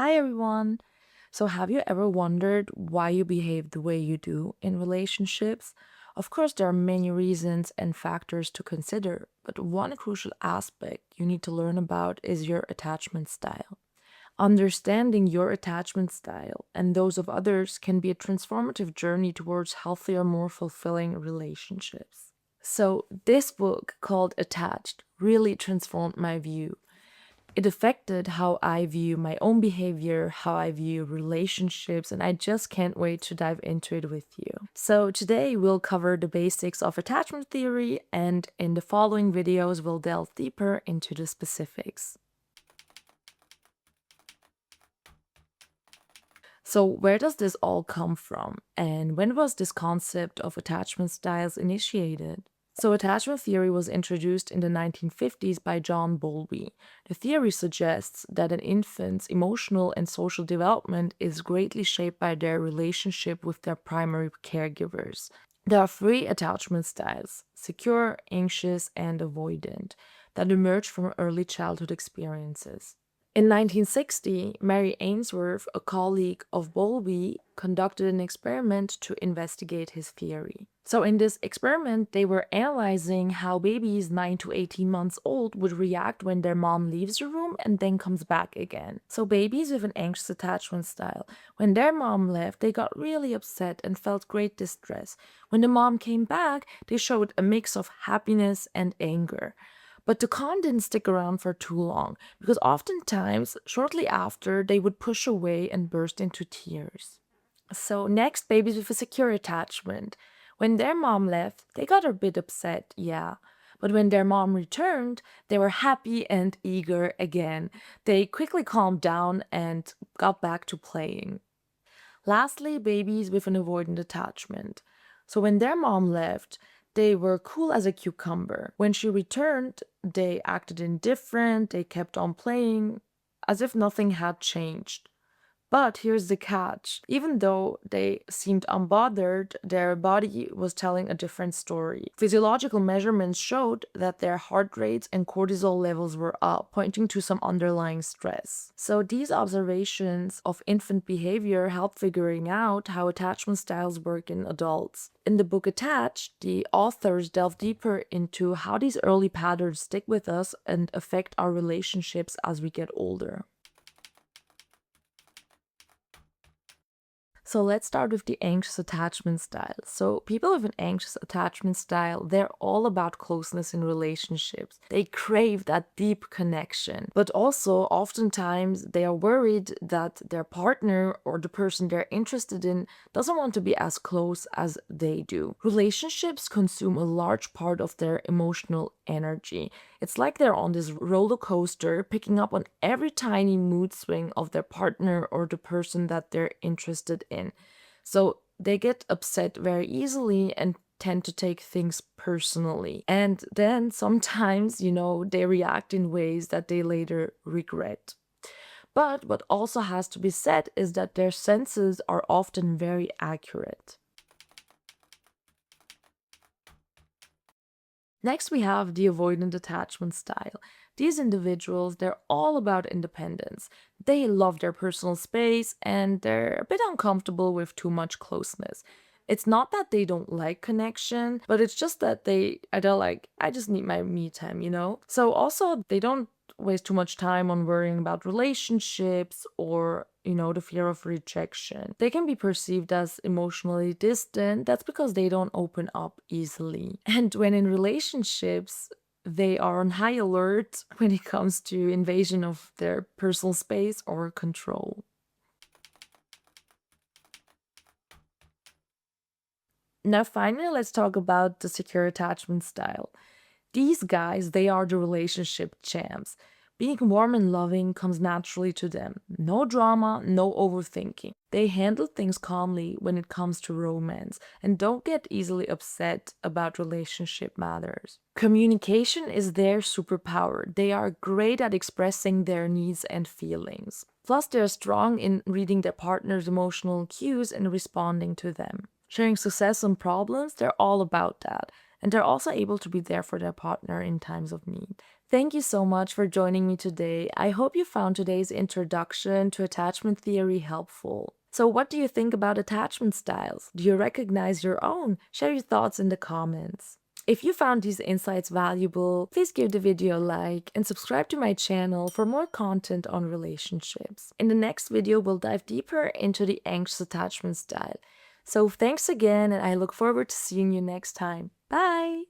Hi everyone. So, have you ever wondered why you behave the way you do in relationships? Of course, there are many reasons and factors to consider, but one crucial aspect you need to learn about is your attachment style. Understanding your attachment style and those of others can be a transformative journey towards healthier, more fulfilling relationships. So, this book called Attached really transformed my view. It affected how I view my own behavior, how I view relationships, and I just can't wait to dive into it with you. So, today we'll cover the basics of attachment theory, and in the following videos, we'll delve deeper into the specifics. So, where does this all come from? And when was this concept of attachment styles initiated? So, attachment theory was introduced in the 1950s by John Bowlby. The theory suggests that an infant's emotional and social development is greatly shaped by their relationship with their primary caregivers. There are three attachment styles: secure, anxious, and avoidant that emerge from early childhood experiences. In 1960, Mary Ainsworth, a colleague of Bowlby, conducted an experiment to investigate his theory. So, in this experiment, they were analyzing how babies 9 to 18 months old would react when their mom leaves the room and then comes back again. So, babies with an anxious attachment style, when their mom left, they got really upset and felt great distress. When the mom came back, they showed a mix of happiness and anger. But the con didn't stick around for too long, because oftentimes, shortly after, they would push away and burst into tears. So, next, babies with a secure attachment. When their mom left, they got a bit upset, yeah. But when their mom returned, they were happy and eager again. They quickly calmed down and got back to playing. Lastly, babies with an avoidant attachment. So when their mom left, they were cool as a cucumber. When she returned, they acted indifferent, they kept on playing, as if nothing had changed. But here's the catch. Even though they seemed unbothered, their body was telling a different story. Physiological measurements showed that their heart rates and cortisol levels were up, pointing to some underlying stress. So these observations of infant behavior help figuring out how attachment styles work in adults. In the book Attached, the authors delve deeper into how these early patterns stick with us and affect our relationships as we get older. So let's start with the anxious attachment style. So people with an anxious attachment style, they're all about closeness in relationships. They crave that deep connection, but also oftentimes they are worried that their partner or the person they're interested in doesn't want to be as close as they do. Relationships consume a large part of their emotional energy. It's like they're on this roller coaster, picking up on every tiny mood swing of their partner or the person that they're interested in. So they get upset very easily and tend to take things personally. And then sometimes, they react in ways that they later regret. But what also has to be said is that their senses are often very accurate. Next, we have the avoidant attachment style. These individuals, they're all about independence. They love their personal space and they're a bit uncomfortable with too much closeness. It's not that they don't like connection, but it's just that they're like, I just need my me time. So also, they don't waste too much time on worrying about relationships or the fear of rejection. They can be perceived as emotionally distant. That's because they don't open up easily. And when in relationships, they are on high alert when it comes to invasion of their personal space or control. Now, finally, let's talk about the secure attachment style. These guys, they are the relationship champs. Being warm and loving comes naturally to them. No drama, no overthinking. They handle things calmly when it comes to romance and don't get easily upset about relationship matters. Communication is their superpower. They are great at expressing their needs and feelings. Plus, they're strong in reading their partner's emotional cues and responding to them. Sharing success and problems, they're all about that. and they're also able to be there for their partner in times of need. Thank you so much for joining me today. I hope you found today's introduction to attachment theory helpful. So, what do you think about attachment styles? Do you recognize your own? Share your thoughts in the comments. If you found these insights valuable, please give the video a like and subscribe to my channel for more content on relationships. In the next video, we'll dive deeper into the anxious attachment style. So thanks again, and I look forward to seeing you next time. Bye!